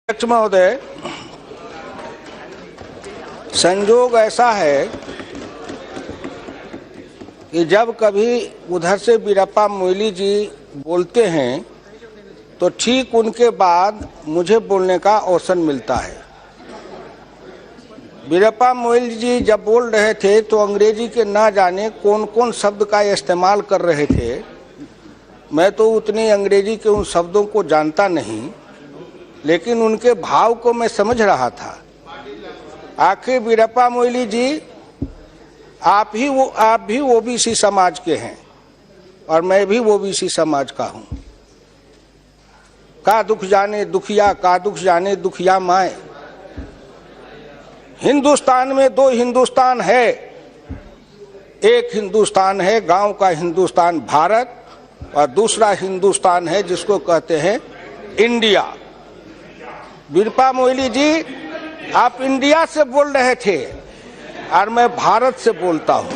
अध्यक्ष महोदय, संयोग ऐसा है कि जब कभी उधर से वीरप्पा मोइली जी बोलते हैं तो ठीक उनके बाद मुझे बोलने का अवसर मिलता है। वीरप्पा मोइली जी जब बोल रहे थे तो अंग्रेजी के ना जाने कौन कौन शब्द का इस्तेमाल कर रहे थे। मैं तो उतनी अंग्रेजी के उन शब्दों को जानता नहीं, लेकिन उनके भाव को मैं समझ रहा था। आखिर वीरप्पा मोइली जी, आप भी ओबीसी समाज के हैं और मैं भी ओबीसी समाज का हूं। का दुख जाने दुखिया, का दुख जाने दुखिया माए। हिंदुस्तान में दो हिंदुस्तान है। एक हिंदुस्तान है गांव का हिंदुस्तान भारत, और दूसरा हिंदुस्तान है जिसको कहते हैं इंडिया। वीरप्पा मोइली जी, आप इंडिया से बोल रहे थे और मैं भारत से बोलता हूं।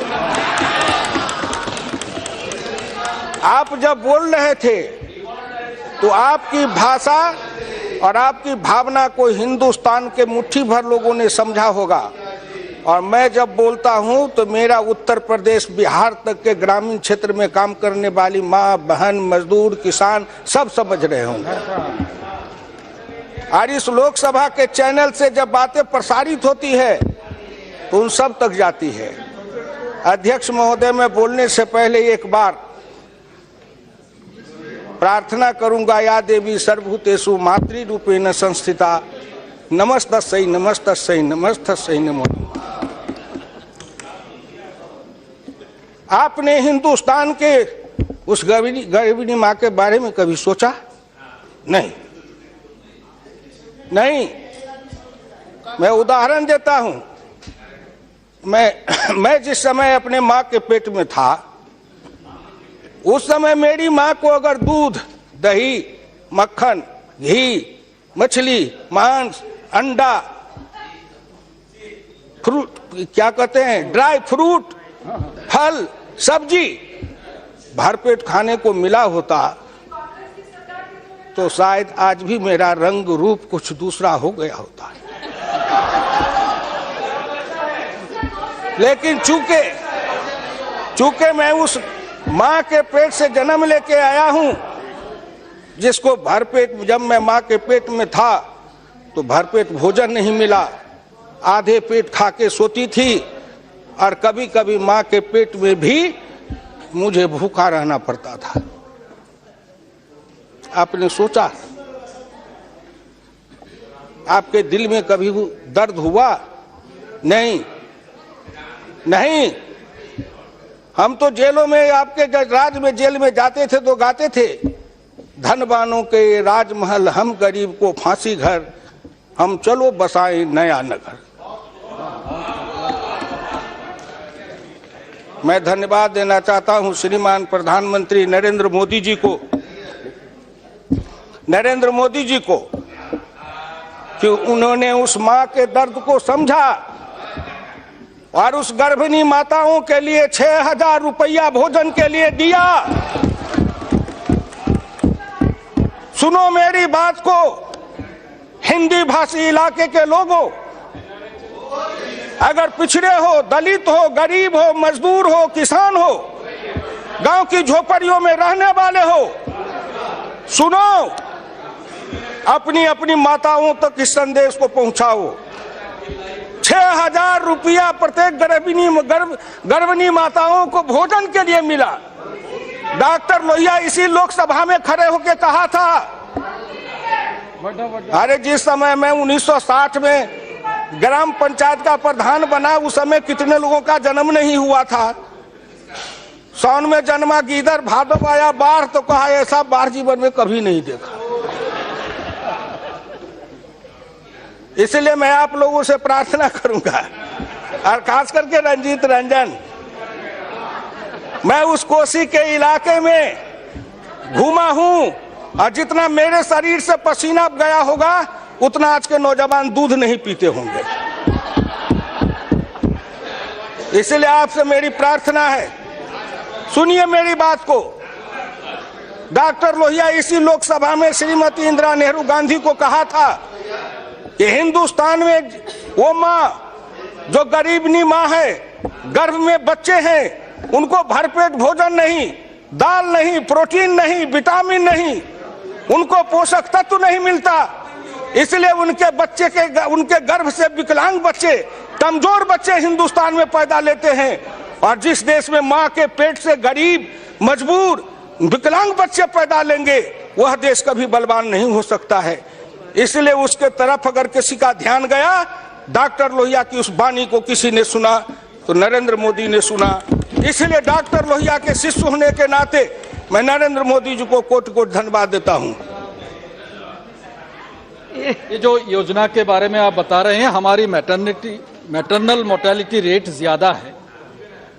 आप जब बोल रहे थे तो आपकी भाषा और आपकी भावना को हिंदुस्तान के मुट्ठी भर लोगों ने समझा होगा, और मैं जब बोलता हूं तो मेरा उत्तर प्रदेश बिहार तक के ग्रामीण क्षेत्र में काम करने वाली माँ बहन मजदूर किसान सब समझ रहे होंगे। और इस लोकसभा के चैनल से जब बातें प्रसारित होती है तो उन सब तक जाती है। अध्यक्ष महोदय, मैं बोलने से पहले एक बार प्रार्थना करूंगा, या देवी सर्वभूतेषु मातृरूपेण संस्थिता नमस्तस्यै नमस्तस्यै नमस्तस्यै नमो नमः। आपने हिंदुस्तान के उस गर्भिणी माँ के बारे में कभी सोचा? नहीं। मैं उदाहरण देता हूं। मैं जिस समय अपने माँ के पेट में था, उस समय मेरी माँ को अगर दूध, दही, मक्खन, घी, मछली, मांस, अंडा, फ्रूट, क्या कहते हैं, ड्राई फ्रूट, फल, सब्जी भरपेट खाने को मिला होता तो शायद आज भी मेरा रंग रूप कुछ दूसरा हो गया होता। लेकिन चूंकि मैं उस माँ के पेट से जन्म लेके आया हूं, जिसको भरपेट, जब मैं माँ के पेट में था तो भरपेट भोजन नहीं मिला, आधे पेट खा के सोती थी, और कभी कभी माँ के पेट में भी मुझे भूखा रहना पड़ता था। आपने सोचा, आपके दिल में कभी दर्द हुआ? नहीं। हम तो जेलों में, आपके राज में जेल में जाते थे तो गाते थे, धनवानों के राजमहल हम गरीब को फांसी घर, हम चलो बसाएं नया नगर। मैं धन्यवाद देना चाहता हूं श्रीमान प्रधानमंत्री नरेंद्र मोदी जी को कि उन्होंने उस मां के दर्द को समझा और उस गर्भिणी माताओं के लिए 6,000 रुपया भोजन के लिए दिया। सुनो मेरी बात को, हिंदी भाषी इलाके के लोगों, अगर पिछड़े हो, दलित हो, गरीब हो, मजदूर हो, किसान हो, गांव की झोपड़ियों में रहने वाले हो, सुनो, अपनी अपनी माताओं तक इस संदेश को पहुंचाओ। 6,000 रुपया प्रत्येक गर्भिणी माताओं को भोजन के लिए मिला। डॉक्टर लोहिया इसी लोकसभा में खड़े होकर कहा था, अरे जिस समय मैं 1960 में ग्राम पंचायत का प्रधान बना, उस समय कितने लोगों का जन्म नहीं हुआ था। सावन में जन्मा गीदड़, भादव आया बाढ़, तो कहा ऐसा बाढ़ जीवन में कभी नहीं देखा। इसलिए मैं आप लोगों से प्रार्थना करूंगा, और खास करके रंजीत रंजन, मैं उस कोसी के इलाके में घूमा हूं, और जितना मेरे शरीर से पसीना गया होगा उतना आज के नौजवान दूध नहीं पीते होंगे। इसलिए आपसे मेरी प्रार्थना है, सुनिए मेरी बात को। डॉक्टर लोहिया इसी लोकसभा में श्रीमती इंदिरा नेहरू गांधी को कहा था कि हिंदुस्तान में वो माँ जो गरीबनी माँ है, गर्भ में बच्चे हैं, उनको भरपेट भोजन नहीं, दाल नहीं, प्रोटीन नहीं, विटामिन नहीं, उनको पोषक तत्व नहीं मिलता, इसलिए उनके बच्चे के उनके गर्भ से विकलांग बच्चे, कमजोर बच्चे हिंदुस्तान में पैदा लेते हैं। और जिस देश में माँ के पेट से गरीब, मजबूर, विकलांग बच्चे पैदा लेंगे, वह देश कभी बलवान नहीं हो सकता है। इसलिए उसके तरफ अगर किसी का ध्यान गया, डॉक्टर लोहिया की उस वाणी को किसी ने सुना तो नरेंद्र मोदी ने सुना। इसलिए डॉक्टर लोहिया के शिष्य होने के नाते मैं नरेंद्र मोदी जी को कोटि कोटि धन्यवाद देता हूं। ये जो योजना के बारे में आप बता रहे हैं, हमारी मैटरनल मोर्टेलिटी रेट ज्यादा है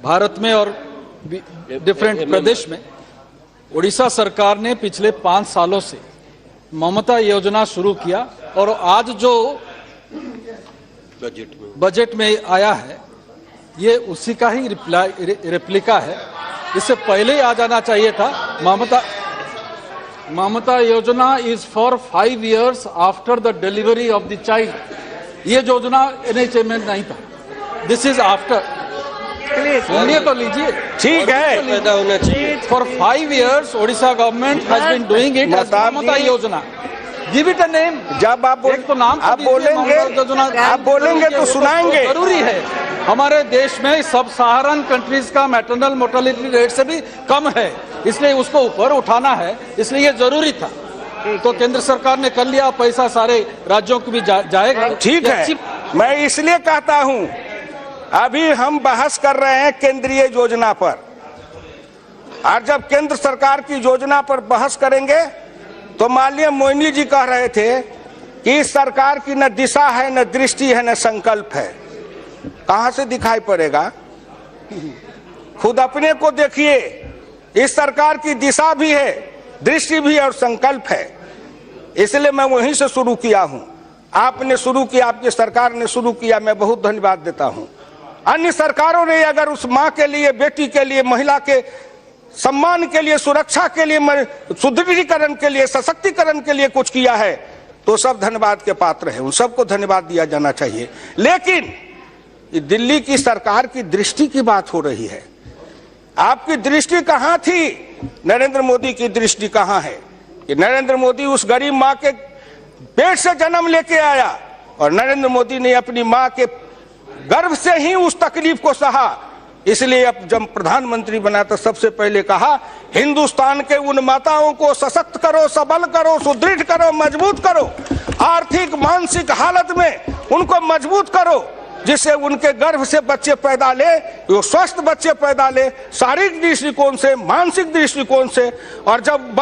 भारत में और डिफरेंट प्रदेश में। उड़ीसा सरकार ने पिछले 5 सालों से ममता योजना शुरू किया और आज जो बजट में आया है ये उसी का ही रेप्लिका है। इससे पहले ही आ जाना चाहिए था। ममता योजना is for 5 years after the delivery of the child. ये योजना NHM में नहीं था, दिस इज आफ्टर। सुनिए तो लीजिए, ठीक है। पैदा होना चाहिए। For 5 years Odisha government has been doing it as Mamata Yojana. Give it a name. जब आप तो नाम आप बोलेंगे तो सुनाएंगे। जरूरी है। हमारे देश में सब सहारन कंट्रीज का मैटरनल मोर्टेलिटी रेट से भी कम है, इसलिए उसको ऊपर उठाना है, इसलिए ये जरूरी था। तो केंद्र सरकार ने कर लिया, पैसा सारे राज्यों को भी जाएगा। ठीक है, मैं इसलिए कहता हूं, अभी हम बहस कर रहे हैं केंद्रीय योजना पर, और जब केंद्र सरकार की योजना पर बहस करेंगे तो माननीय मोइनी जी कह रहे थे कि इस सरकार की न दिशा है, न दृष्टि है, न संकल्प है। कहां से दिखाई पड़ेगा? खुद अपने को देखिए। इस सरकार की दिशा भी है, दृष्टि भी है और संकल्प है। इसलिए मैं वहीं से शुरू किया हूं। आपने शुरू किया, आपकी सरकार ने शुरू किया, मैं बहुत धन्यवाद देता हूं। अन्य सरकारों ने अगर उस माँ के लिए, बेटी के लिए, महिला के सम्मान के लिए, सुरक्षा के लिए, सुदृढ़ीकरण के लिए, सशक्तिकरण के लिए कुछ किया है तो सब धन्यवाद के पात्र है, उन सबको धन्यवाद दिया जाना चाहिए। लेकिन दिल्ली की सरकार की दृष्टि की बात हो रही है। आपकी दृष्टि कहां थी? नरेंद्र मोदी की दृष्टि कहां है? कि नरेंद्र मोदी उस गरीब माँ के पेट से जन्म लेके आया और नरेंद्र मोदी ने अपनी माँ के गर्भ से ही उस तकलीफ को सहा। इसलिए अब जब प्रधानमंत्री बना तो सबसे पहले कहा, हिंदुस्तान के उन माताओं को सशक्त करो, सबल करो, सुदृढ़ करो, मजबूत करो, आर्थिक मानसिक हालत में उनको मजबूत करो, जिससे उनके गर्भ से बच्चे पैदा ले, वो स्वस्थ बच्चे पैदा ले, शारीरिक दृष्टिकोण से, मानसिक दृष्टिकोण से। और जब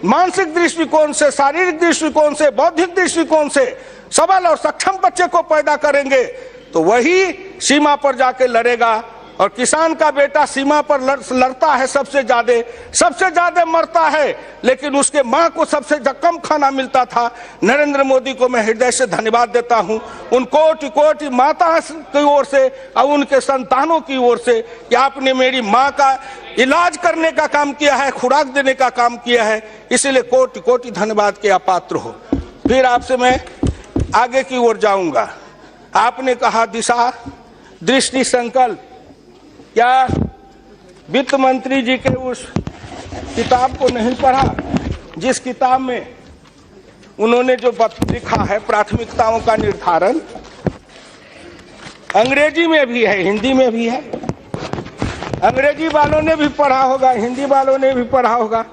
मानसिक दृष्टिकोण से, शारीरिक दृष्टिकोण से, बौद्धिक दृष्टिकोण से सबल और सक्षम बच्चे को पैदा करेंगे तो वही सीमा पर जाके लड़ेगा। और किसान का बेटा सीमा पर लड़ता है, सबसे ज्यादा मरता है, लेकिन उसके माँ को सबसे कम खाना मिलता था। नरेंद्र मोदी को मैं हृदय से धन्यवाद देता हूं, उन कोटि कोटि माता की ओर से और उनके संतानों की ओर से, कि आपने मेरी माँ का इलाज करने का काम किया है, खुराक देने का काम किया है। इसलिए कोटि कोटि धन्यवाद के आप पात्र हो। फिर आपसे मैं आगे की ओर जाऊंगा। आपने कहा दिशा, दृष्टि, संकल्प। क्या वित्त मंत्री जी के उस किताब को नहीं पढ़ा जिस किताब में उन्होंने जो लिखा है प्राथमिकताओं का निर्धारण? अंग्रेजी में भी है, हिंदी में भी है। अंग्रेजी वालों ने भी पढ़ा होगा, हिंदी वालों ने भी पढ़ा होगा।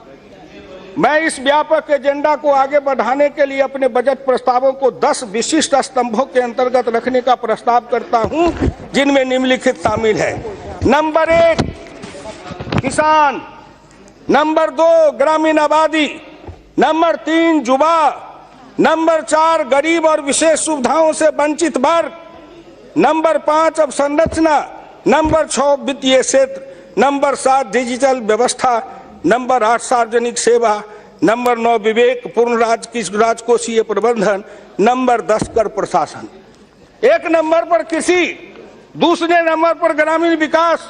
मैं इस व्यापक एजेंडा को आगे बढ़ाने के लिए अपने बजट प्रस्तावों को 10 विशिष्ट स्तंभों के अंतर्गत रखने का प्रस्ताव करता हूं, जिनमें निम्नलिखित शामिल है। नंबर 1 किसान, नंबर 2 ग्रामीण आबादी, नंबर 3 युवा, नंबर 4 गरीब और विशेष सुविधाओं से वंचित वर्ग, नंबर 5 अवसंरचना, नंबर 6 वित्तीय क्षेत्र, नंबर 7 डिजिटल व्यवस्था, नंबर 8 सार्वजनिक सेवा, नंबर 9 विवेकपूर्ण राजकोषीय प्रबंधन, नंबर 10 कर प्रशासन। 1 नंबर पर कृषि, दूसरे नंबर पर ग्रामीण विकास,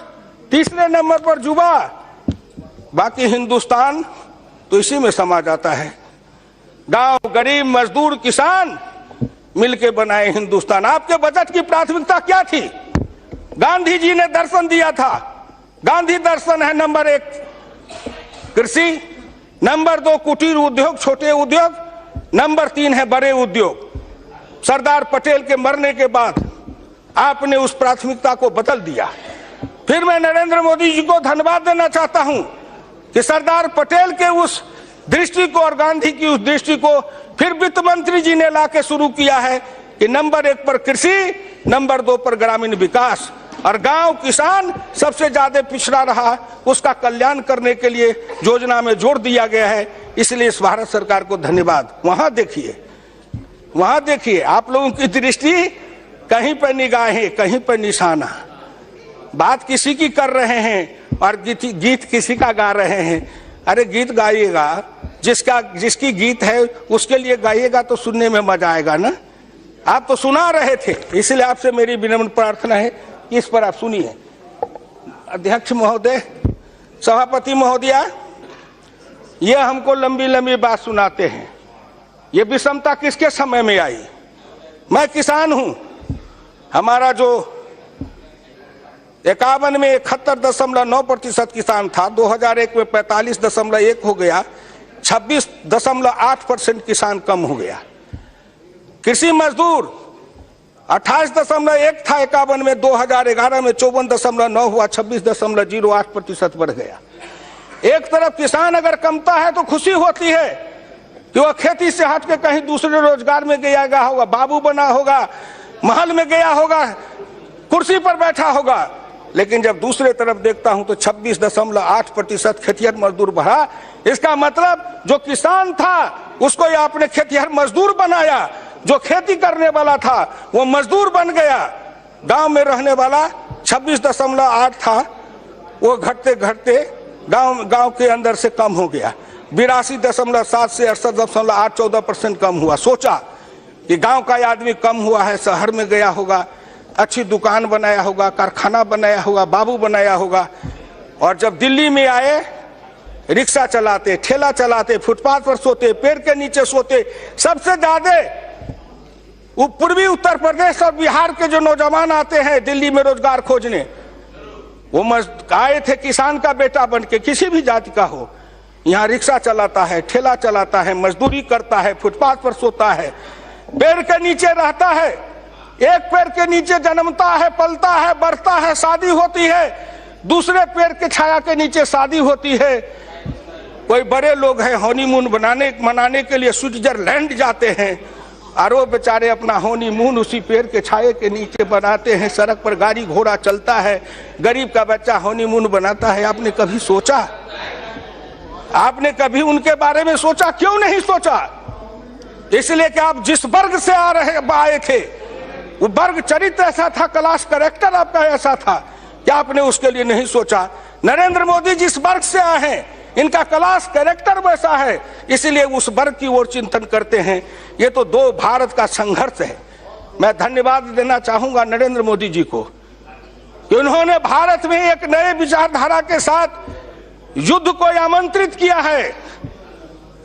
तीसरे नंबर पर युवा, बाकी हिंदुस्तान तो इसी में समा जाता है। गांव, गरीब, मजदूर, किसान, मिलके बनाए हिंदुस्तान। आपके बजट की प्राथमिकता क्या थी? गांधी जी ने दर्शन दिया था। गांधी दर्शन है नंबर 1 कृषि, नंबर 2 कुटीर उद्योग, छोटे उद्योग, नंबर 3 है बड़े उद्योग। सरदार पटेल के मरने के बाद आपने उस प्राथमिकता को बदल दिया। फिर मैं नरेंद्र मोदी जी को धन्यवाद देना चाहता हूं कि सरदार पटेल के उस दृष्टि को और गांधी की उस दृष्टि को फिर वित्त मंत्री जी ने लाके शुरू किया है कि नंबर 1 पर कृषि, नंबर 2 पर ग्रामीण विकास, और गांव किसान सबसे ज्यादा पिछड़ा रहा, उसका कल्याण करने के लिए योजना में जोड़ दिया गया है। इसलिए इस भारत सरकार को धन्यवाद। वहां देखिए आप लोगों की दृष्टि कहीं पर निगाहें, कहीं पर निशाना, बात किसी की कर रहे हैं और गीत किसी का गा रहे हैं। अरे गीत गाइएगा, जिसकी गीत है उसके लिए गाइएगा तो सुनने में मजा आएगा ना। आप तो सुना रहे थे, इसलिए आपसे मेरी विनम्र प्रार्थना है कि इस पर आप सुनिए। अध्यक्ष महोदय, सभापति महोदया, ये हमको लंबी लंबी बात सुनाते हैं। ये विषमता किसके समय में आई? मैं किसान हूं। हमारा जो 51 में 71.9% किसान था, 2001 में 45.1 हो गया, 26.8% किसान कम हो गया। कृषि मजदूर 28.1 था 51 में, 2011 में 54.9 हुआ, 26.08% बढ़ गया। एक तरफ किसान अगर कमता है तो खुशी होती है कि वह खेती से हट के कहीं दूसरे रोजगार में गया होगा, बाबू बना होगा, महल में गया होगा, कुर्सी पर बैठा होगा। लेकिन जब दूसरे तरफ देखता हूं तो 26.8% खेतिहर मजदूर बढ़ा। इसका मतलब जो किसान था उसको आपने खेतिहर मजदूर बनाया, जो खेती करने वाला था वो मजदूर बन गया। गांव में रहने वाला 26.8 था, वो घटते घटते गांव के अंदर से कम हो गया। 82.7 से 68.8, 14% कम हुआ। सोचा कि गांव का आदमी कम हुआ है, शहर में गया होगा, अच्छी दुकान बनाया होगा, कारखाना बनाया होगा, बाबू बनाया होगा। और जब दिल्ली में आए, रिक्शा चलाते, ठेला चलाते, फुटपाथ पर सोते, पेड़ के नीचे सोते। सबसे ज्यादा पूर्वी उत्तर प्रदेश और बिहार के जो नौजवान आते हैं दिल्ली में रोजगार खोजने, वो आए थे किसान का बेटा बन के, किसी भी जाति का हो। यहाँ रिक्शा चलाता है, ठेला चलाता है, मजदूरी करता है, फुटपाथ पर सोता है, पेड़ के नीचे रहता है। एक पेड़ के नीचे जन्मता है, पलता है, बढ़ता है, शादी होती है, दूसरे पेड़ के छाया के नीचे शादी होती है। कोई बड़े लोग हैं हनीमून मनाने के लिए स्विट्जरलैंड जाते हैं, और वो बेचारे अपना हनीमून उसी पेड़ के छाये के नीचे बनाते हैं। सड़क पर गाड़ी घोड़ा चलता है, गरीब का बच्चा हनीमून बनाता है। आपने कभी सोचा? आपने कभी उनके बारे में सोचा? क्यों नहीं सोचा? इसलिए कि आप जिस वर्ग से आए थे, वो वर्ग चरित्र ऐसा था, क्लास कैरेक्टर आपका ऐसा था कि आपने उसके लिए नहीं सोचा। नरेंद्र मोदी जिस वर्ग से आए हैं, इनका क्लास कैरेक्टर वैसा है, इसलिए उस वर्ग की ओर चिंतन करते हैं। ये तो दो भारत का संघर्ष है। मैं धन्यवाद देना चाहूंगा नरेंद्र मोदी जी को कि उन्होंने भारत में एक नए विचारधारा के साथ युद्ध को आमंत्रित किया है।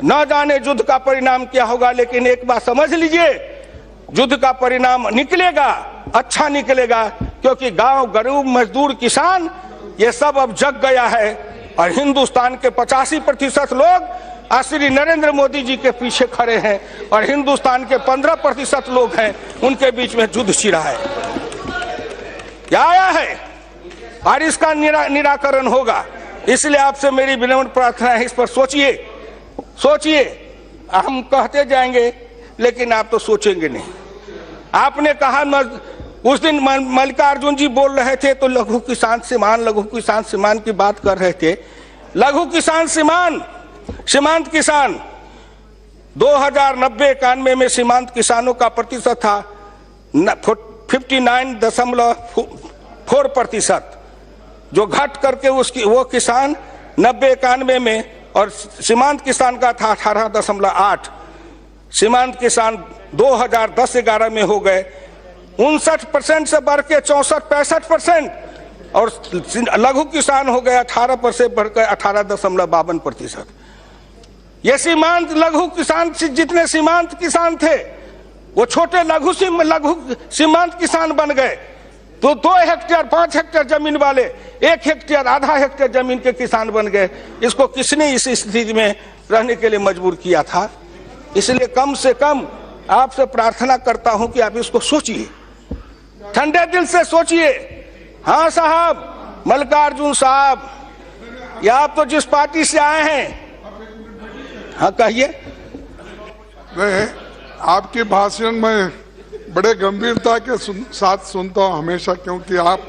न जाने युद्ध का परिणाम क्या होगा, लेकिन एक बात समझ लीजिए, युद्ध का परिणाम निकलेगा, अच्छा निकलेगा, क्योंकि गांव, गरीब, मजदूर, किसान ये सब अब जग गया है। और हिंदुस्तान के 85% लोग श्री नरेंद्र मोदी जी के पीछे खड़े हैं, और हिंदुस्तान के 15% लोग हैं, उनके बीच में युद्ध छिड़ा है। क्या आया है और इसका निराकरण होगा। इसलिए आपसे मेरी विनम्र प्रार्थना है, इस पर सोचिए। हम कहते जाएंगे लेकिन आप तो सोचेंगे नहीं। आपने कहा उस दिन मल्लिकार्जुन जी बोल रहे थे तो लघु किसान सीमान की बात कर रहे थे। लघु किसान सीमांत किसान 2090-91 में सीमांत किसानों का प्रतिशत था 59.4%, जो घट करके वो किसान 90-91 में, और सीमांत किसान का था 18.8। सीमांत किसान 2010-11 में हो गए 59% से बढ़ के 64-65%, और लघु किसान हो गया 18% से बढ़कर 18.52%। ये सीमांत लघु किसान जितने सीमांत किसान थे वो छोटे लघु सीमांत किसान बन गए। तो 2 हेक्टेयर 5 हेक्टेयर जमीन वाले 1 हेक्टेयर आधा हेक्टेयर जमीन के किसान बन गए। इसको किसने इस स्थिति में रहने के लिए मजबूर किया था? इसलिए कम से कम आपसे प्रार्थना करता हूं कि आप इसको सोचिए, ठंडे दिल से सोचिए। हाँ साहब, मल्लिकार्जुन साहब, या आप तो जिस पार्टी से आए हैं, हाँ कहिए। मैं आपकी भाषण में बड़े गंभीरता के साथ सुनता हूं हमेशा, क्योंकि आप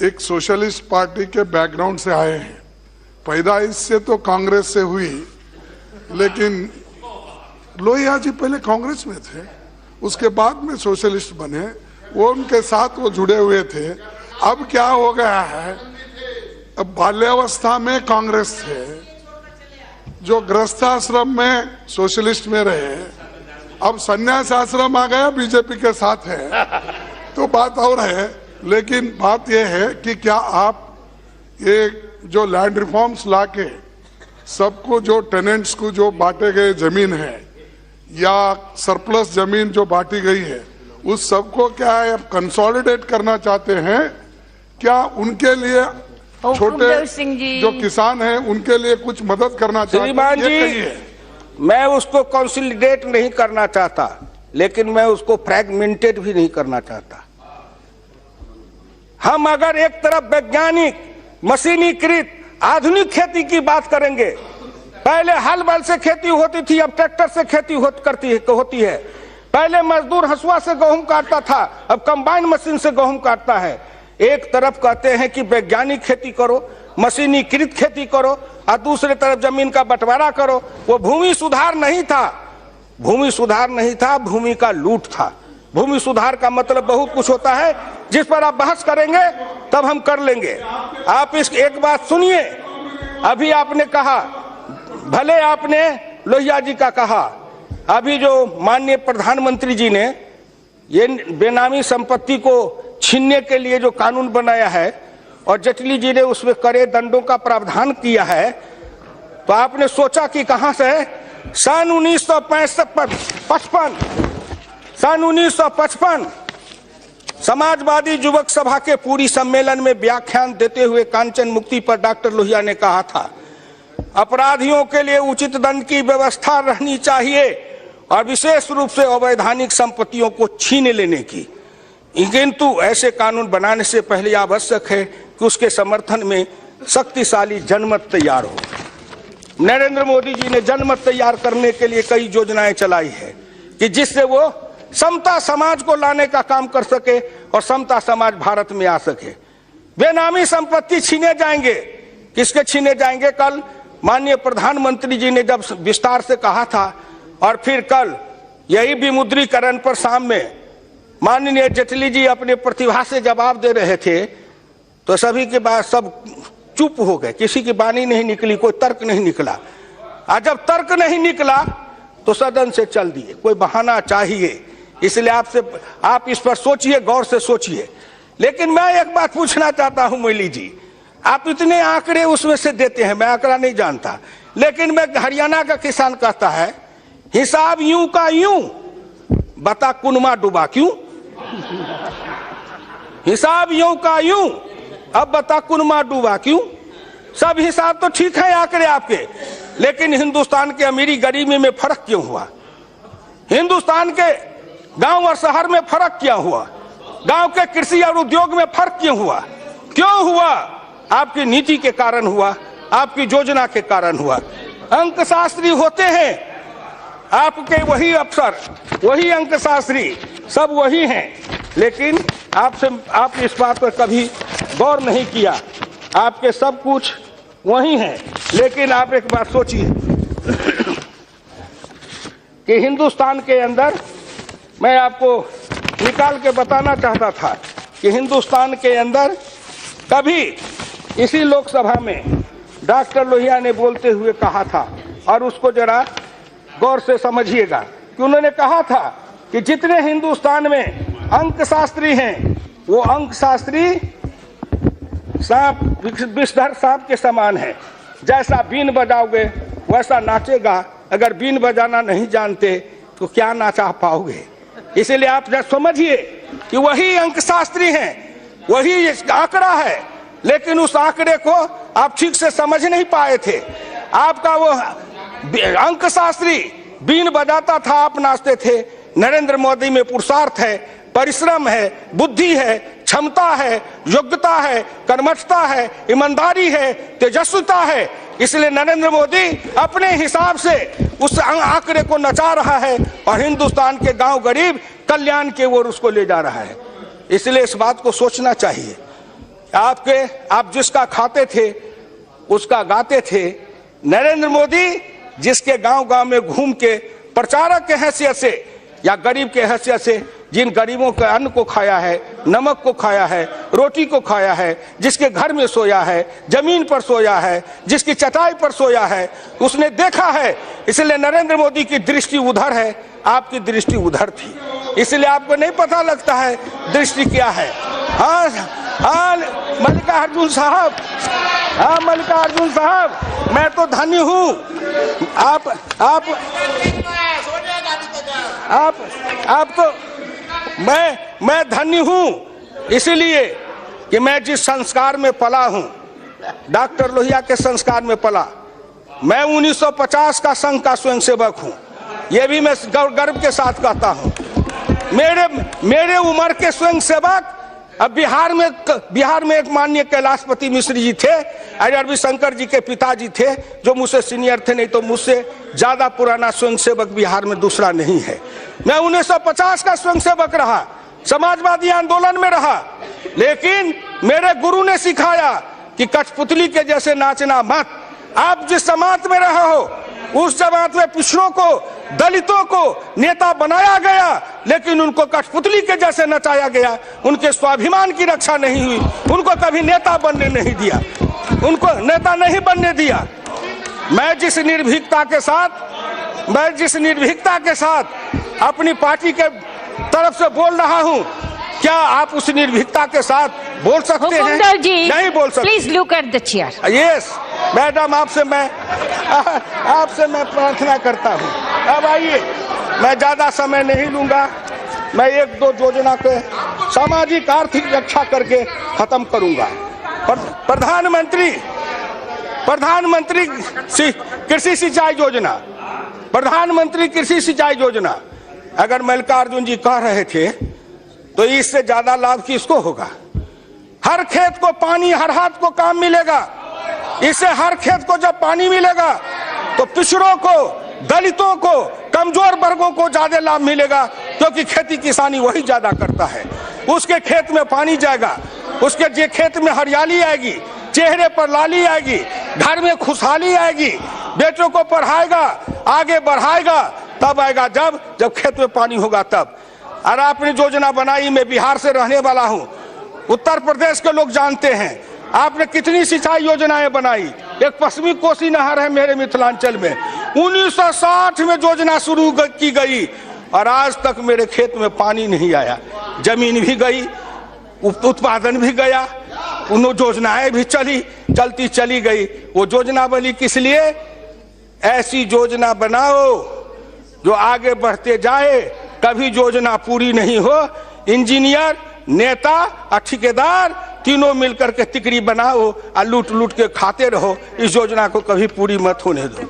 एक सोशलिस्ट पार्टी के बैकग्राउंड से आए हैं। पैदाइश से तो कांग्रेस से हुई, लेकिन लोहिया जी पहले कांग्रेस में थे, उसके बाद में सोशलिस्ट बने। वो उनके साथ वो जुड़े हुए थे। अब क्या हो गया है, अब बाल्यावस्था में कांग्रेस थे, जो गृहस्थाश्रम में सोशलिस्ट में रहे, अब संन्यास आश्रम आ गया, बीजेपी के साथ है, तो बात और है। लेकिन बात यह है कि क्या आप ये जो लैंड रिफॉर्म्स लाके सबको, जो टेनेंट्स को जो बांटे गए जमीन है या सरप्लस जमीन जो बांटी गई है, उस सबको क्या है कंसोलिडेट करना चाहते हैं? क्या उनके लिए छोटे जो किसान हैं उनके लिए कुछ मदद करना चाहते हैं? मैं उसको कंसोलिडेट नहीं करना चाहता, लेकिन मैं उसको फ्रैगमेंटेड भी नहीं करना चाहता। हम अगर एक तरफ वैज्ञानिक मशीनीकृत आधुनिक खेती की बात करेंगे, पहले हल बैल से खेती होती थी, अब ट्रैक्टर से खेती होती है। पहले मजदूर हंसुआ से गेहूं काटता था, अब कंबाइन मशीन से गेहूं काटता है। एक तरफ कहते हैं कि वैज्ञानिक खेती करो, मशीनीकृत खेती करो, और दूसरे तरफ जमीन का बंटवारा करो। वो भूमि सुधार नहीं था, भूमि सुधार नहीं था, भूमि का लूट था। भूमि सुधार का मतलब बहुत कुछ होता है, जिस पर आप बहस करेंगे तब हम कर लेंगे। आप इस एक बात सुनिए, अभी आपने कहा, भले आपने लोहिया जी का कहा, अभी जो माननीय प्रधानमंत्री जी ने ये बेनामी संपत्ति को छीनने के लिए जो कानून बनाया है और जेटली जी ने उसमें कड़े दंडों का प्रावधान किया है, तो आपने सोचा कि कहां से सन 1955 समाजवादी युवक सभा के पूरी सम्मेलन में व्याख्यान देते हुए कांचन मुक्ति पर डॉक्टर लोहिया ने कहा था, अपराधियों के लिए उचित दंड की व्यवस्था रहनी चाहिए और विशेष रूप से अवैधानिक संपत्तियों को छीन लेने की। किंतु ऐसे कानून बनाने से पहले आवश्यक है कि उसके समर्थन में शक्तिशाली जनमत तैयार हो। नरेंद्र मोदी जी ने जनमत तैयार करने के लिए कई योजनाएं चलाई है कि जिससे वो समता समाज को लाने का काम कर सके और समता समाज भारत में आ सके। बेनामी संपत्ति छीने जाएंगे, किसके छीने जाएंगे? कल माननीय प्रधानमंत्री जी ने जब विस्तार से कहा था, और फिर कल यही विमुद्रीकरण पर शाम में माननीय जेटली जी अपने प्रतिभा से जवाब दे रहे थे, तो सभी के बाद सब चुप हो गए, किसी की वाणी नहीं निकली, कोई तर्क नहीं निकला। और जब तर्क नहीं निकला तो सदन से चल दिए। कोई बहाना चाहिए, इसलिए आप इस पर सोचिए, गौर से सोचिए। लेकिन मैं एक बात पूछना चाहता हूं मोदी जी, आप इतने आंकड़े उसमें से देते हैं, मैं आंकड़ा नहीं जानता, लेकिन मैं हरियाणा का किसान कहता है हिसाब यूं का यूं, बता कुनमा डूबा क्यों? हिसाब यूं का यूं, अब बता कुनमा डूबा क्यों? सब हिसाब तो ठीक है आंकड़े आपके, लेकिन हिंदुस्तान के अमीरी गरीबी में फर्क क्यों हुआ? हिंदुस्तान के गांव और शहर में फर्क क्या हुआ? गांव के कृषि और उद्योग में फर्क क्यों हुआ? क्यों हुआ? आपकी नीति के कारण हुआ, आपकी योजना के कारण हुआ। अंकशास्त्री होते हैं आपके, वही अफसर, वही अंकशास्त्री, सब वही हैं, लेकिन आप इस बात पर कभी गौर नहीं किया। आपके सब कुछ वही हैं, लेकिन आप एक बात सोचिए कि हिंदुस्तान के अंदर, मैं आपको निकाल के बताना चाहता था कि हिंदुस्तान के अंदर कभी इसी लोकसभा में डॉक्टर लोहिया ने बोलते हुए कहा था, और उसको जरा गौर से समझिएगा कि उन्होंने कहा था कि जितने हिंदुस्तान में अंकशास्त्री हैं, वो अंकशास्त्री सांप, विषधर सांप के समान है। जैसा बीन बजाओगे वैसा नाचेगा, अगर बीन बजाना नहीं जानते तो क्या नाचा पाओगे? इसलिए आप समझिए कि वही अंकशास्त्री हैं, वही आंकड़ा है, लेकिन उस आंकड़े को आप ठीक से समझ नहीं पाए थे। आपका वो अंकशास्त्री बीन बजाता था, आप नाचते थे। नरेंद्र मोदी में पुरुषार्थ है, परिश्रम है, बुद्धि है, क्षमता है, योग्यता है, कर्मठता है, ईमानदारी है, तेजस्विता है। इसलिए नरेंद्र मोदी अपने हिसाब से उस आंकड़े को नचा रहा है और हिंदुस्तान के गांव गरीब कल्याण की ओर उसको ले जा रहा है। इसलिए इस बात को सोचना चाहिए। आप जिसका खाते थे उसका गाते थे। नरेंद्र मोदी जिसके गांव गांव में घूम के प्रचारक के हैसियत से या गरीब के हैसियत से जिन गरीबों के अन्न को खाया है, नमक को खाया है, रोटी को खाया है, जिसके घर में सोया है, जमीन पर सोया है, जिसकी चटाई पर सोया है, उसने देखा है। इसलिए नरेंद्र मोदी की दृष्टि उधर है, आपकी दृष्टि उधर थी। इसलिए आपको नहीं पता लगता है दृष्टि क्या है। हाँ मल्लिकार्जुन साहब, हाँ मल्लिकार्जुन साहब, मैं तो धनी हूँ। आप तो मैं धनी हूँ इसलिए कि मैं जिस संस्कार में पला हूँ, डॉक्टर लोहिया के संस्कार में पला। मैं 1950 का संघ का स्वयंसेवक हूँ, ये भी मैं गर्व के साथ कहता हूँ। मेरे उम्र के स्वयंसेवक अब बिहार में एक माननीय कैलाशपति मिश्र जी थे, अजय रविशंकर जी के पिताजी थे, जो मुझसे सीनियर थे, नहीं तो मुझसे ज्यादा पुराना स्वयंसेवक बिहार में दूसरा नहीं है। मैं 1950 का स्वयंसेवक रहा, समाजवादी आंदोलन में रहा, लेकिन मेरे गुरु ने सिखाया कि कठपुतली के जैसे नाचना मत। आप जिस जमात में रहे हो उस जमात में पिछड़ों को, दलितों को नेता बनाया गया, लेकिन उनको कठपुतली के जैसे नचाया गया। उनके स्वाभिमान की रक्षा नहीं हुई, उनको कभी नेता बनने नहीं दिया, उनको नेता नहीं बनने दिया। मैं जिस निर्भीकता के साथ अपनी पार्टी के तरफ से बोल रहा हूं, क्या आप उस निर्भीकता के साथ बोल सकते हैं? नहीं बोल सकते। Please look at the chair. Yes madam, आपसे मैं प्रार्थना करता हूं। अब आइए, मैं ज्यादा समय नहीं लूंगा। मैं एक दो योजना के सामाजिक आर्थिक रक्षा करके खत्म करूंगा। प्रधानमंत्री कृषि सिंचाई योजना, प्रधानमंत्री कृषि सिंचाई योजना, अगर मल्लिकार्जुन जी कह रहे थे तो इससे ज्यादा लाभ किसको होगा? हर खेत को पानी, हर हाथ को काम मिलेगा। इससे हर खेत को जब पानी मिलेगा तो पिछड़ों को, दलितों को, कमजोर वर्गों को ज्यादा लाभ मिलेगा, क्योंकि खेती किसानी वही ज्यादा करता है। उसके खेत में पानी जाएगा, उसके खेत में हरियाली आएगी, चेहरे पर लाली आएगी, घर में खुशहाली आएगी, बेटों को पढ़ाएगा, आगे बढ़ाएगा। तब आएगा जब खेत में पानी होगा तब। और आपने योजना बनाई, मैं बिहार से रहने वाला हूं, उत्तर प्रदेश के लोग जानते हैं आपने कितनी सिंचाई योजनाएं बनाई। एक पश्चिमी कोसी नहर है मेरे मिथिलांचल में, 1960 में योजना शुरू की गई और आज तक मेरे खेत में पानी नहीं आया। जमीन भी गई, उत्पादन भी गया, उन योजनाएं भी चलती चली गई। वो योजना बनी किस लिए? ऐसी योजना बनाओ जो आगे बढ़ते जाए, कभी योजना पूरी नहीं हो। इंजीनियर, नेता और ठेकेदार तीनों मिलकर के तिकड़ी बनाओ और लूट लूट के खाते रहो। इस योजना को कभी पूरी मत होने दो।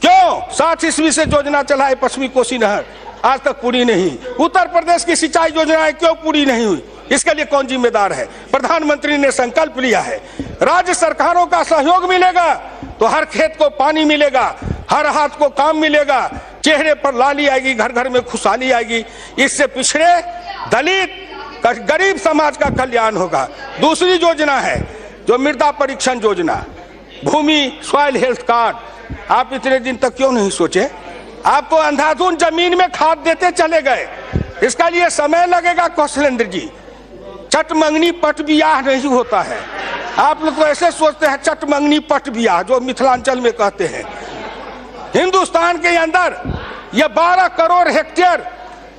क्यों 60 ईस्वी से योजना चला है पश्चिमी कोसी नहर, आज तक पूरी नहीं। उत्तर प्रदेश की सिंचाई योजनाएं क्यों पूरी नहीं हुई? इसके लिए कौन जिम्मेदार है? प्रधानमंत्री ने संकल्प लिया है, राज्य सरकारों का सहयोग मिलेगा तो हर खेत को पानी मिलेगा, हर हाथ को काम मिलेगा, चेहरे पर लाली आएगी, घर घर में खुशहाली आएगी। इससे पिछड़े, दलित, गरीब समाज का कल्याण होगा। दूसरी योजना है जो मृदा परीक्षण योजना, भूमि सॉइल हेल्थ कार्ड। आप इतने दिन तक क्यों नहीं सोचे? आप तो अंधाधुंध जमीन में खाद देते चले गए। इसका लिए समय लगेगा कौशलेंद्र जी। चट मंगनी पट बियाह नहीं होता है। आप लोग तो ऐसे सोचते हैं चट मंगनी पट बियाह, जो मिथिलांचल में कहते हैं। हिंदुस्तान के अंदर ये 12 करोड़ हेक्टेयर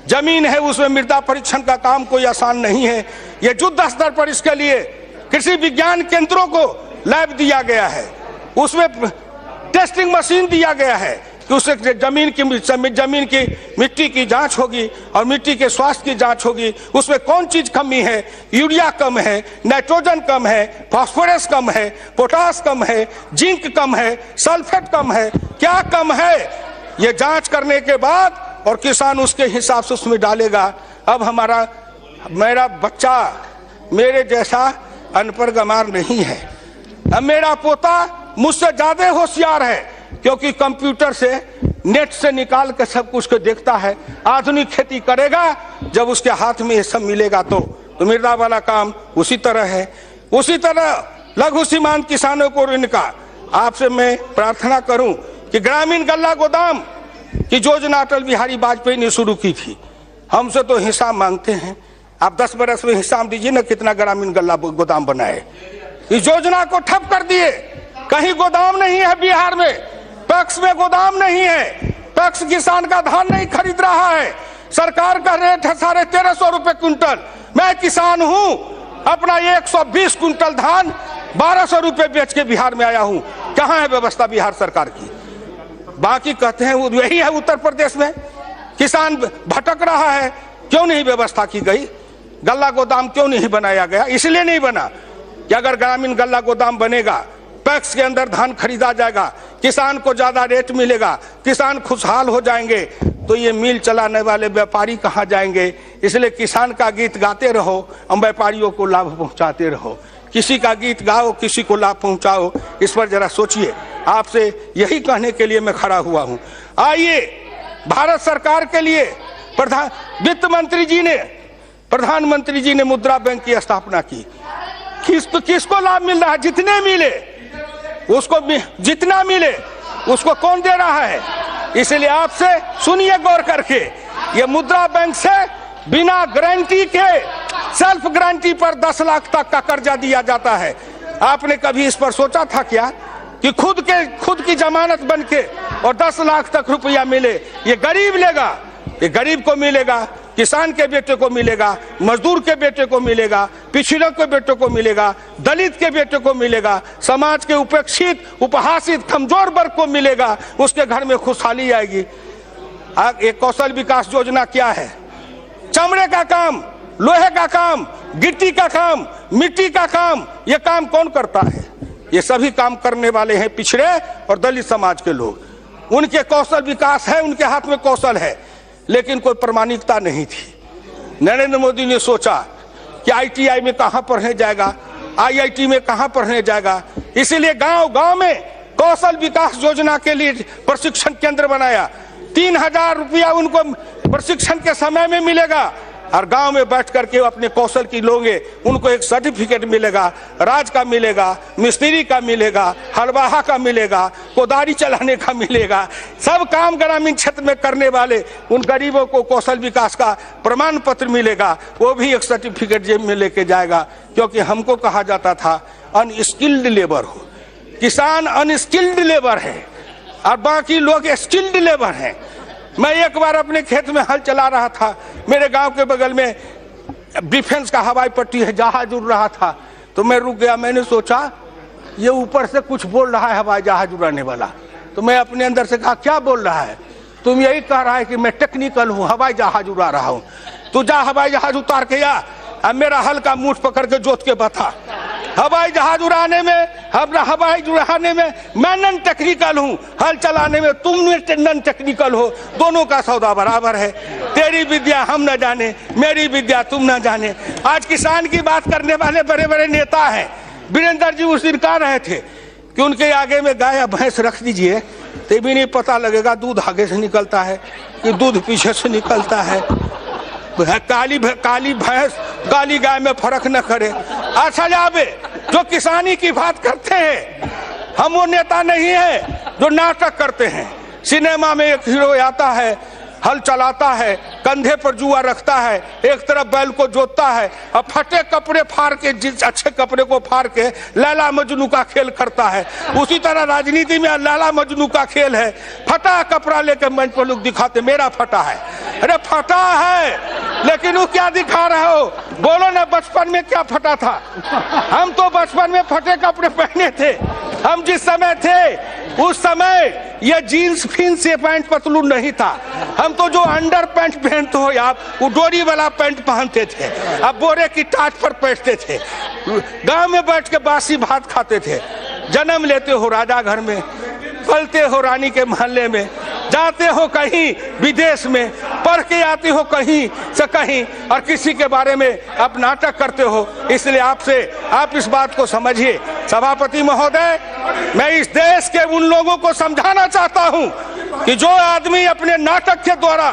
जमीन है, उसमें मृदा परीक्षण का काम कोई आसान नहीं है। ये युद्ध स्तर पर इसके लिए कृषि विज्ञान केंद्रों को लैब दिया गया है, उसमें टेस्टिंग मशीन दिया गया है, कि उसे जमीन की मिट्टी की जांच होगी और मिट्टी के स्वास्थ्य की जांच होगी, उसमें कौन चीज कमी है, यूरिया कम है, नाइट्रोजन कम है, फास्फोरस कम है, पोटास कम है, जिंक कम है, सल्फेट कम है, क्या कम है, ये जांच करने के बाद और किसान उसके हिसाब से उसमें डालेगा। अब मेरा बच्चा मेरे जैसा अनपढ़ गंवार नहीं है, अब मेरा पोता मुझसे ज्यादा होशियार है, क्योंकि कंप्यूटर से नेट से निकाल के सब कुछ को देखता है। आधुनिक खेती करेगा जब उसके हाथ में ये सब मिलेगा तो मृदा वाला काम उसी तरह है। उसी तरह लघु सीमांत किसानों को ऋण का आपसे मैं प्रार्थना करूं कि ग्रामीण गल्ला गोदाम की योजना अटल बिहारी वाजपेयी ने शुरू की थी, हमसे तो हिसाब मांगते हैं, आप 10 बरस में हिसाब दीजिए ना कितना ग्रामीण गल्ला गोदाम बनाए। इस योजना को ठप कर दिए, कहीं गोदाम नहीं है बिहार में, पैक्स में गोदाम नहीं है, पैक्स किसान का धान नहीं खरीद रहा है, सरकार का रेट है 1350 रुपए क्विंटल। मैं किसान हूं, अपना 120 क्विंटल धान 1200 रुपए बेच के बिहार में आया हूं। कहां है व्यवस्था बिहार सरकार की? बाकी कहते हैं यही है उत्तर प्रदेश में, किसान भटक रहा है, क्यों नहीं व्यवस्था की गई? गल्ला गोदाम क्यों नहीं बनाया गया? इसलिए नहीं बना कि अगर ग्रामीण गल्ला गोदाम बनेगा, पैक्स के अंदर धान खरीदा जाएगा, किसान को ज्यादा रेट मिलेगा, किसान खुशहाल हो जाएंगे, तो ये मिल चलाने वाले व्यापारी कहां जाएंगे? इसलिए किसान का गीत गाते रहो और व्यापारियों को लाभ पहुंचाते रहो। किसी का गीत गाओ, किसी को लाभ पहुंचाओ, इस पर जरा सोचिए। आपसे यही कहने के लिए मैं खड़ा हुआ हूं। आइए, भारत सरकार के लिए प्रधानमंत्री जी ने मुद्रा बैंक की स्थापना की। किसको लाभ मिल रहा है? जितने मिले उसको, जितना मिले उसको कौन दे रहा है? इसलिए आपसे सुनिए गौर करके, ये मुद्रा बैंक से बिना गारंटी के सेल्फ गारंटी पर 10 लाख तक का कर्जा दिया जाता है। आपने कभी इस पर सोचा था क्या कि खुद की जमानत बन के और 10 लाख तक रुपया मिले? ये गरीब लेगा, ये गरीब को मिलेगा, किसान के बेटे को मिलेगा, मजदूर के बेटे को मिलेगा, पिछड़ों के बेटे को मिलेगा, दलित के बेटे को मिलेगा, समाज के उपेक्षित, उपहासित, कमजोर वर्ग को मिलेगा, उसके घर में खुशहाली आएगी। एक कौशल विकास योजना क्या है? चमड़े का काम, लोहे का काम, गिट्टी का काम, मिट्टी का काम, ये काम कौन करता है? ये सभी काम करने वाले हैं पिछड़े और दलित समाज के लोग। उनके कौशल विकास है, उनके हाथ में कौशल है, लेकिन कोई प्रामाणिकता नहीं थी। नरेंद्र मोदी ने सोचा कि ITI में कहां पढ़ने जाएगा, IIT में कहां पढ़ने जाएगा, इसीलिए गांव-गांव में कौशल विकास योजना के लिए प्रशिक्षण केंद्र बनाया। 3000 रुपया उनको प्रशिक्षण के समय में मिलेगा और गांव में बैठ करके अपने कौशल की लोगे, उनको एक सर्टिफिकेट मिलेगा, राज का मिलेगा, मिस्त्री का मिलेगा, हलवाहा का मिलेगा, कोदारी चलाने का मिलेगा। सब काम ग्रामीण क्षेत्र में करने वाले उन गरीबों को कौशल विकास का प्रमाण पत्र मिलेगा, वो भी एक सर्टिफिकेट जेब में लेके जाएगा। क्योंकि हमको कहा जाता था अनस्किल्ड लेबर हो, किसान अनस्किल्ड लेबर है और बाकी लोग स्किल्ड लेबर हैं। मैं एक बार अपने खेत में हल चला रहा था, मेरे गांव के बगल में डिफेंस का हवाई पट्टी है, जहाज उड़ रहा था, तो मैं रुक गया। मैंने सोचा ये ऊपर से कुछ बोल रहा है हवाई जहाज उड़ाने वाला, तो मैं अपने अंदर से कहा क्या बोल रहा है? तुम यही कह रहा है कि मैं टेक्निकल हूँ, हवाई जहाज उड़ा रहा हूँ। तू जा हवाई जहाज उतार के आ, अब मेरा हल का मूठ पकड़ के जोत के बता। हवाई जहाज उड़ाने में मैं नॉन टेक्निकल हूँ, हल चलाने में तुम नॉन टेक्निकल हो, दोनों का सौदा बराबर है। तेरी विद्या हम न जाने, मेरी विद्या तुम न जाने। आज किसान की बात करने वाले बड़े बड़े नेता हैं। वीरेंद्र जी उस दिन कह रहे थे कि उनके आगे में गाय या भैंस रख दीजिए तो भी नहीं पता लगेगा दूध आगे से निकलता है कि दूध पीछे से निकलता है। काली भैंस काली गाय में फर्क न करे। अच्छा जावे जो किसानी की बात करते हैं, हम वो नेता नहीं है जो नाटक करते हैं। सिनेमा में एक हीरो आता है, हल चलाता है, कंधे पर जुआ रखता है, एक तरफ बैल को जोतता है और फटे कपड़े फाड़ के, जिस अच्छे कपड़े को फाड़ के लैला मजनू का खेल करता है। उसी तरह राजनीति में लैला मजनू का खेल है। फटा कपड़ा लेकर मंच पर लोग दिखाते मेरा फटा है। अरे फटा है, लेकिन वो क्या दिखा रहे हो? बोलो ना, बचपन में क्या फटा था? हम तो बचपन में फटे कपड़े पहने थे। हम जिस समय थे उस समय यह जीन्स फिन्स ये पैंट पतलून नहीं था। हम तो जो अंडर पैंट पहनते हो आप, वो डोरी वाला पैंट पहनते थे, अब बोरे की टाट पर बैठते थे, गांव में बैठ के बासी भात खाते थे। जन्म लेते हो राजा घर में, पलते हो रानी के महल्ले में, जाते हो कहीं विदेश में, पढ़ के आते हो कहीं से कहीं, और किसी के बारे में आप नाटक करते हो। इसलिए आपसे आप इस बात को समझिए। सभापति महोदय, मैं इस देश के उन लोगों को समझाना चाहता हूं कि जो आदमी अपने नाटक के द्वारा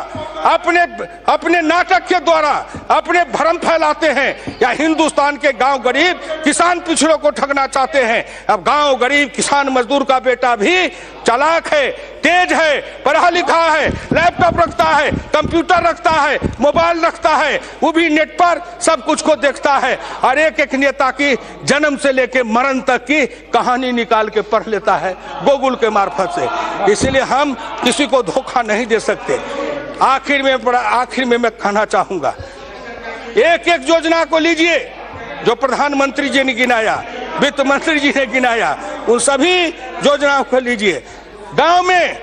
अपने भ्रम फैलाते हैं या हिंदुस्तान के गांव गरीब किसान पिछड़ों को ठगना चाहते हैं। अब गांव गरीब किसान मजदूर का बेटा भी चालाक है, तेज है, पढ़ा लिखा है, लैपटॉप रखता है, कंप्यूटर रखता है, मोबाइल रखता है, वो भी नेट पर सब कुछ को देखता है और एक एक नेता की जन्म से लेकर मरण तक की कहानी निकाल के पढ़ लेता है गूगल के मार्फत से। इसलिए हम किसी को धोखा नहीं दे सकते। आखिर में मैं कहना चाहूंगा, एक एक योजना को लीजिए जो प्रधानमंत्री जी ने गिनाया, वित्त मंत्री जी ने गिनाया, उन सभी योजनाओं को लीजिए। गांव में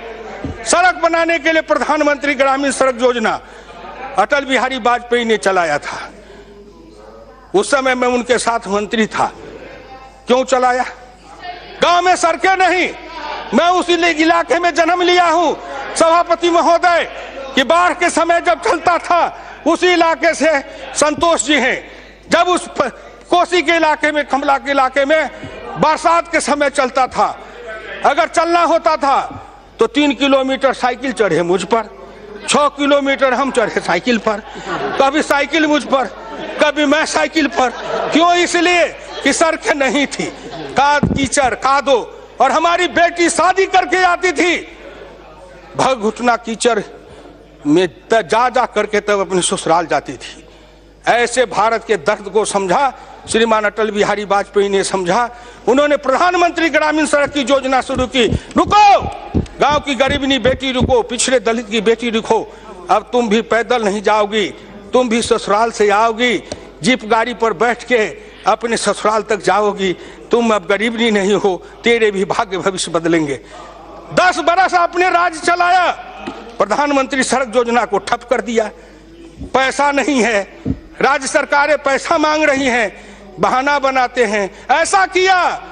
सड़क बनाने के लिए प्रधानमंत्री ग्रामीण सड़क योजना अटल बिहारी वाजपेयी ने चलाया था। उस समय मैं उनके साथ मंत्री था। क्यों चलाया? गांव में सड़कें नहीं। मैं उसी इलाके में जन्म लिया हूं सभापति महोदय कि बाढ़ के समय जब चलता था, उसी इलाके से संतोष जी हैं, जब उस कोसी के इलाके में, कमला के इलाके में बरसात के समय चलता था, अगर चलना होता था तो 3 किलोमीटर साइकिल चढ़े मुझ पर, 6 किलोमीटर हम चढ़े साइकिल पर, कभी साइकिल मुझ पर, कभी मैं साइकिल पर। क्यों? इसलिए कि सड़कें नहीं थी, कीचड़ कादो, और हमारी बेटी शादी करके आती थी, भग घुटना कीचड़ में जा करके तब अपने ससुराल जाती थी। ऐसे भारत के दर्द को समझा श्रीमान अटल बिहारी वाजपेयी ने, समझा। उन्होंने प्रधानमंत्री ग्रामीण सड़क की योजना शुरू की। रुको, गांव की गरीबनी बेटी रुको, पिछड़े दलित की बेटी रुको, अब तुम भी पैदल नहीं जाओगी, तुम भी ससुराल से आओगी, जीप गाड़ी पर बैठ के अपने ससुराल तक जाओगी, तुम अब गरीबनी नहीं हो, तेरे भी भाग्य भविष्य बदलेंगे। 10 बरस आपने राज चलाया, प्रधानमंत्री सड़क योजना को ठप कर दिया। पैसा नहीं है, राज्य सरकारें पैसा मांग रही हैं, बहाना बनाते हैं। ऐसा किया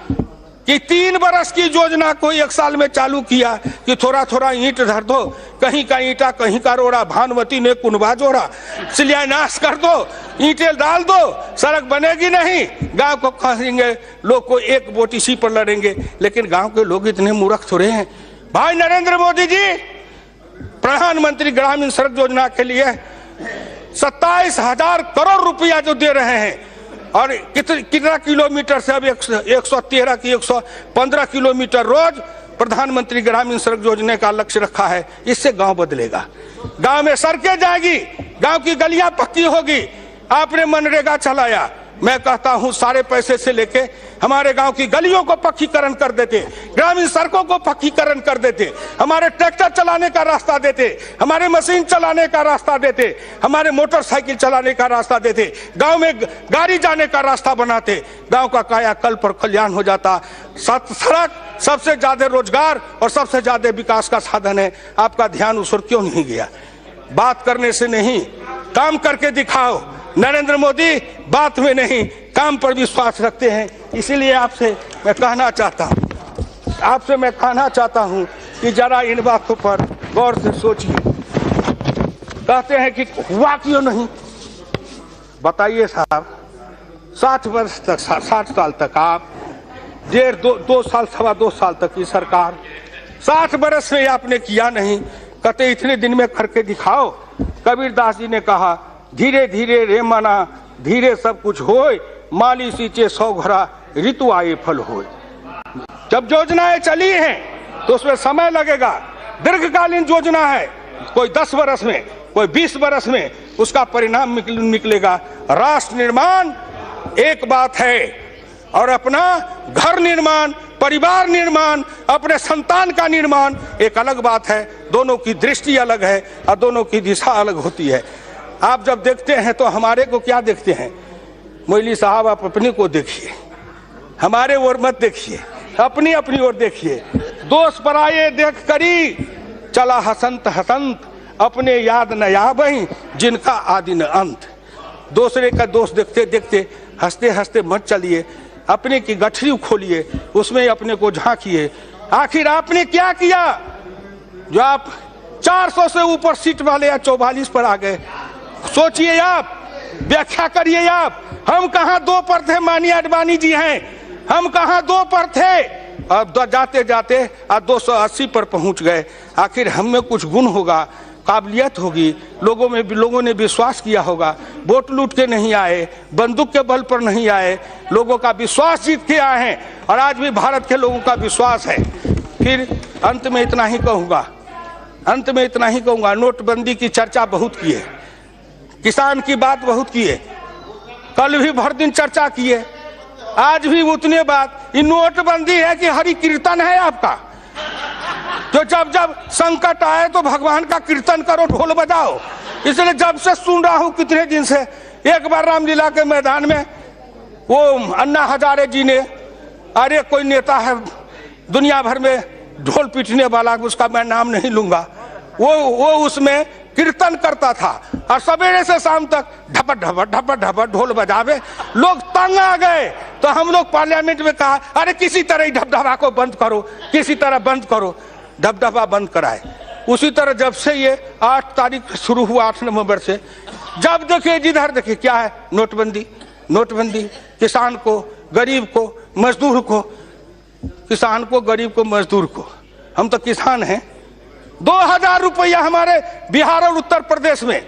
कि 3 बरस की योजना को 1 साल में चालू किया कि थोड़ा थोड़ा ईंट धर दो, कहीं का ईंटा कहीं का रोड़ा, भानुमती ने कुनबा जोड़ा, शिलान्यास कर दो, ईंटें डाल दो, सड़क बनेगी नहीं, गांव को कहेंगे, लोग को एक वोट इसी पर लड़ेंगे। लेकिन गांव के लोग इतने मूर्ख थोड़े हैं। भाई नरेंद्र मोदी जी प्रधानमंत्री ग्रामीण सड़क योजना के लिए 27,000 करोड़ रुपया जो दे रहे हैं, और कितना किलोमीटर से अब 113 की 115 किलोमीटर रोज प्रधानमंत्री ग्रामीण सड़क योजना का लक्ष्य रखा है। इससे गांव बदलेगा, गांव में सड़कें जाएगी, गांव की गलियां पक्की होगी। आपने मनरेगा चलाया, मैं कहता हूं सारे पैसे से लेके हमारे गांव की गलियों को पक्कीकरण कर देते, ग्रामीण सड़कों को पक्कीकरण कर देते, हमारे ट्रैक्टर चलाने का रास्ता देते, हमारे मशीन चलाने का रास्ता देते, हमारे मोटरसाइकिल चलाने का रास्ता देते, गांव में गाड़ी जाने का रास्ता बनाते, गांव का कायाकल्प और कल्याण हो जाता। सड़क सबसे ज्यादा रोजगार और सबसे ज्यादा विकास का साधन है। आपका ध्यान उस ओर क्यों नहीं गया? बात करने से नहीं, काम करके दिखाओ। नरेंद्र मोदी बात में नहीं, काम पर विश्वास रखते हैं। इसीलिए आपसे मैं कहना चाहता हूं कि जरा इन बातों पर गौर से सोचिए। कहते हैं कि हुआ क्यों नहीं? बताइए साहब, 60 साल तक आप 2 साल 2.25 साल तक की सरकार, 60 बरस में आपने किया नहीं। कहते इतने दिन में करके दिखाओ। कबीरदास जी ने कहा, धीरे धीरे रे मना धीरे सब कुछ होए, माली सींचे 100 घड़ा ऋतु आए फल होए। जब योजनाएं चली हैं तो उसमें समय लगेगा, दीर्घकालीन योजना है, कोई 10 बरस में, कोई 20 बरस में उसका परिणाम निकलेगा। राष्ट्र निर्माण एक बात है और अपना घर निर्माण, परिवार निर्माण, अपने संतान का निर्माण एक अलग बात है। दोनों की दृष्टि अलग है और दोनों की दिशा अलग होती है। आप जब देखते हैं तो हमारे को क्या देखते हैं? मोइली साहब, आप अपने को देखिए, हमारे ओर मत देखिए, अपनी ओर देखिए। दोष पराये देख करी, चला हसंत हसंत, अपने याद न आबई, जिनका आदि न अंत। दूसरे का दोष देखते देखते हंसते हंसते मत चलिए, अपने की गठरी खोलिए, उसमें अपने को झांकिए। आखिर आपने क्या किया जो आप 400 से ऊपर सीट वाले या 44 पर आ गए? सोचिए आप, व्याख्या करिए आप। हम कहां 2 पर थे? माननीय आडवाणी जी हैं, हम कहां 2 पर थे? अब जाते जाते 280 पर पहुंच गए। आखिर हम में कुछ गुण होगा, काबिलियत होगी, लोगों ने विश्वास किया होगा। वोट लूट के नहीं आए, बंदूक के बल पर नहीं आए, लोगों का विश्वास जीत के आए हैं और आज भी भारत के लोगों का विश्वास है। फिर अंत में इतना ही कहूंगा, नोटबंदी की चर्चा बहुत की है, किसान की बात बहुत की है, कल भी भर दिन चर्चा की है, आज भी उतने बात। ये नोटबंदी है कि हरि कीर्तन है आपका? जो जब जब संकट आए तो भगवान का कीर्तन करो, ढोल बजाओ। इसलिए जब से सुन रहा हूं कितने दिन से, एक बार रामलीला के मैदान में वो अन्ना हजारे जी ने, अरे कोई नेता है दुनिया भर में ढोल पीटने वाला, उसका मैं नाम नहीं लूंगा, वो उसमें कीर्तन करता था और सवेरे से शाम तक ढपट ढपट ढपट ढपट ढोल बजावे, लोग तंग आ गए। तो हम लोग पार्लियामेंट में कहा, अरे किसी तरह ढपढपा को बंद करो, किसी तरह बंद करो, ढपढपा बंद कराए। उसी तरह जब से ये 8 तारीख शुरू हुआ, 8 नवंबर से, जब देखिए जिधर देखिए क्या है, नोटबंदी। किसान को, गरीब को, मजदूर को, किसान को, गरीब को, मजदूर को, हम तो किसान हैं। 2000 रुपया हमारे बिहार और उत्तर प्रदेश में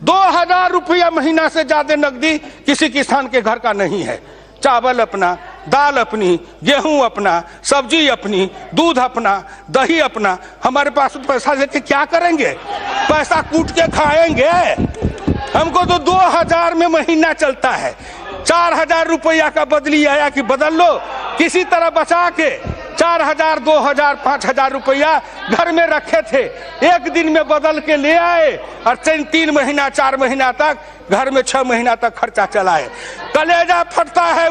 2000 रुपया महीना से ज्यादा नकदी किसी किसान के घर का नहीं है। चावल अपना, दाल अपनी, गेहूं अपना, सब्जी अपनी, दूध अपना, दही अपना। हमारे पास पैसा लेके क्या करेंगे? पैसा कूट के खाएंगे। हमको तो 2000 में महीना चलता है। 4000 रुपया का बदली आया कि बदल लो, किसी तरह बचा के 4000, 2000, 5000 रुपया घर में रखे थे, एक दिन में बदल के ले आए और 3 महीना 4 महीना तक घर में 6 महीना तक खर्चा चलाए। कलेजा फटता है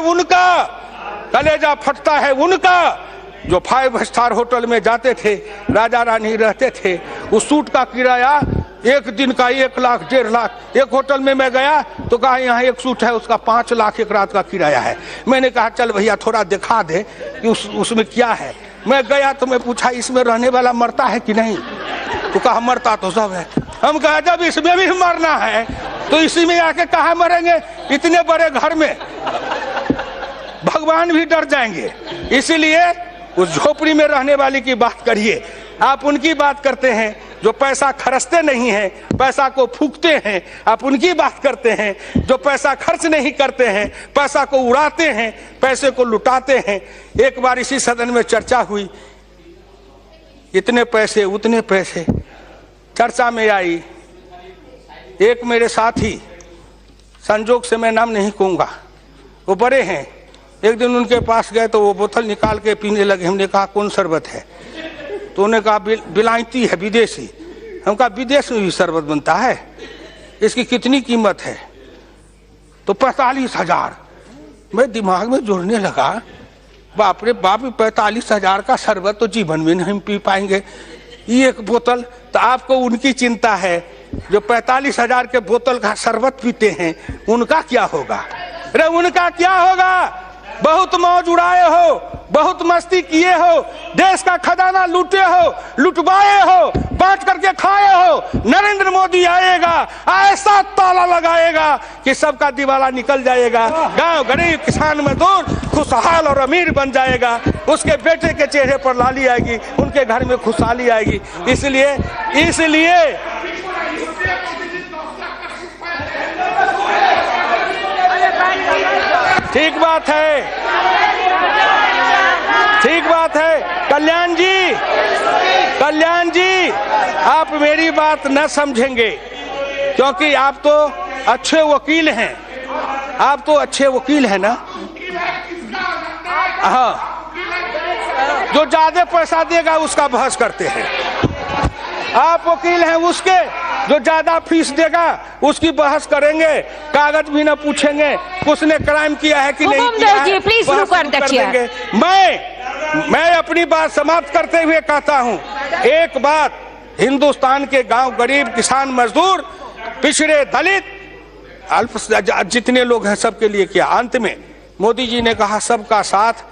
उनका जो 5 स्टार होटल में जाते थे, राजा रानी रहते थे। उस सूट का किराया एक दिन का 1 लाख 1.5 लाख। एक होटल में मैं गया तो कहा यहाँ एक सूट है, उसका 5 लाख एक रात का किराया है। मैंने कहा चल भैया थोड़ा दिखा दे कि उसमें क्या है। मैं गया तो मैं पूछा इसमें रहने वाला मरता है कि नहीं? तो कहा मरता तो सब है। हम कहा जब इसमें भी मरना है तो इसी में आके कहा मरेंगे? इतने बड़े घर में भगवान भी डर जाएंगे। इसीलिए उस झोपड़ी में रहने वाली की बात करिए। आप उनकी बात करते हैं जो पैसा खर्चते नहीं हैं, पैसा को फूकते हैं। आप उनकी बात करते हैं जो पैसा खर्च नहीं करते हैं, पैसा को उड़ाते हैं, पैसे को लुटाते हैं। एक बार इसी सदन में चर्चा हुई, इतने पैसे उतने पैसे चर्चा में आई। एक मेरे साथी, संजोग से मैं नाम नहीं कहूंगा, वो बड़े हैं, एक दिन उनके पास गए तो वो बोतल निकाल के पीने लगे। हमने कहा कौन शरबत है? तो उन्होंने कहा बिलायती है, विदेशी। हम कहा विदेश में भी शरबत बनता है, इसकी कितनी कीमत है? तो 45,000। मैं दिमाग में जोड़ने लगा, बाप रे बाप, 45,000 का शरबत तो जीवन में नहीं पी पाएंगे। ये एक बोतल। तो आपको उनकी चिंता है जो 45,000 के बोतल का शरबत पीते हैं, उनका क्या होगा? अरे उनका क्या होगा? बहुत मौज उड़ाए हो, बहुत मस्ती किए हो, देश का खजाना लूटे हो, लुटवाए हो, बांट करके खाए हो। नरेंद्र मोदी आएगा, ऐसा ताला लगाएगा कि सबका दिवाला निकल जाएगा। गांव गरीब किसान मजदूर खुशहाल और अमीर बन जाएगा। उसके बेटे के चेहरे पर लाली आएगी, उनके घर में खुशहाली आएगी। इसलिए ठीक बात है कल्याण जी, आप मेरी बात न समझेंगे क्योंकि आप तो अच्छे वकील हैं। आप तो अच्छे वकील हैं ना? हाँ, जो ज्यादा पैसा देगा उसका बहस करते हैं। आप वकील हैं उसके जो ज्यादा फीस देगा उसकी बहस करेंगे, कागज भी न पूछेंगे उसने क्राइम किया है कि नहीं किया है, बहस करेंगे। मैं अपनी बात समाप्त करते हुए कहता हूं, एक बात हिंदुस्तान के गांव, गरीब, किसान, मजदूर, पिछड़े, दलित, अल्प जितने लोग हैं सबके लिए किया। अंत में मोदी जी ने कहा सबका साथ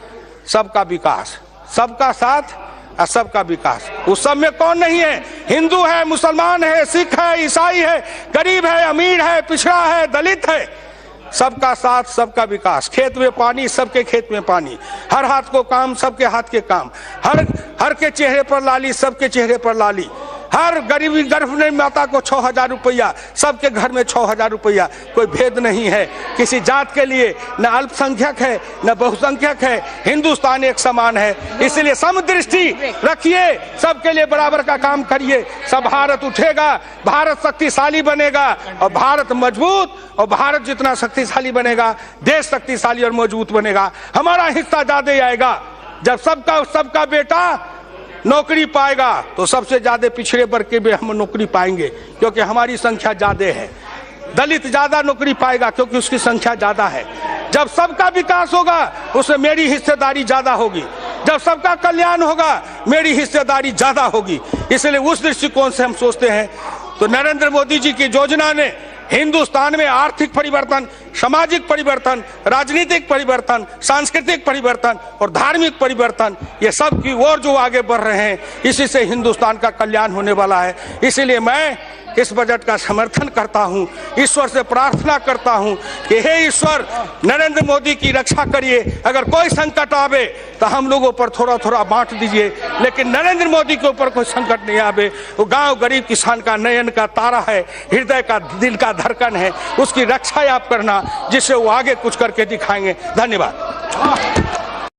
सबका विकास, सबका साथ और सबका विकास। उस सब में कौन नहीं है? हिंदू है, मुसलमान है, सिख है, ईसाई है, गरीब है, अमीर है, पिछड़ा है, दलित है। सबका साथ सबका विकास। खेत में पानी, सबके खेत में पानी। हर हाथ को काम, सबके हाथ के काम। हर के चेहरे पर लाली, सबके चेहरे पर लाली। हर गरीबी गर्भवती माता को 6,000 रुपया, सबके घर में 6,000 रुपया। कोई भेद नहीं है किसी जात के लिए, न अल्पसंख्यक है न बहुसंख्यक है। हिंदुस्तान एक समान है, इसलिए समदृष्टि रखिए, सबके लिए बराबर का काम करिए। सब भारत उठेगा, भारत शक्तिशाली बनेगा और भारत मजबूत, और भारत जितना शक्तिशाली बनेगा देश शक्तिशाली और मजबूत बनेगा। हमारा हिस्सा ज्यादा आएगा। जब सबका बेटा नौकरी पाएगा तो सबसे ज्यादा पिछड़े वर्ग के भी हम नौकरी पाएंगे, क्योंकि हमारी संख्या ज्यादा है। दलित ज्यादा नौकरी पाएगा क्योंकि उसकी संख्या ज्यादा है। जब सबका विकास होगा उसमें मेरी हिस्सेदारी ज्यादा होगी। जब सबका कल्याण होगा मेरी हिस्सेदारी ज्यादा होगी। इसलिए उस दृष्टिकोण से हम सोचते हैं। तो नरेंद्र मोदी जी की योजना ने हिंदुस्तान में आर्थिक परिवर्तन, सामाजिक परिवर्तन, राजनीतिक परिवर्तन, सांस्कृतिक परिवर्तन और धार्मिक परिवर्तन, ये सब की ओर जो आगे बढ़ रहे हैं, इसी से हिंदुस्तान का कल्याण होने वाला है। इसीलिए मैं इस बजट का समर्थन करता हूं, ईश्वर से प्रार्थना करता हूं कि हे ईश्वर, नरेंद्र मोदी की रक्षा करिए। अगर कोई संकट आवे तो हम लोगों पर थोड़ा थोड़ा बांट दीजिए, लेकिन नरेंद्र मोदी के ऊपर कोई संकट नहीं आवे। वो गांव, गरीब, किसान का नयन का तारा है, हृदय का, दिल का धड़कन है। उसकी रक्षा आप करना, जिससे वो आगे कुछ करके दिखाएंगे। धन्यवाद।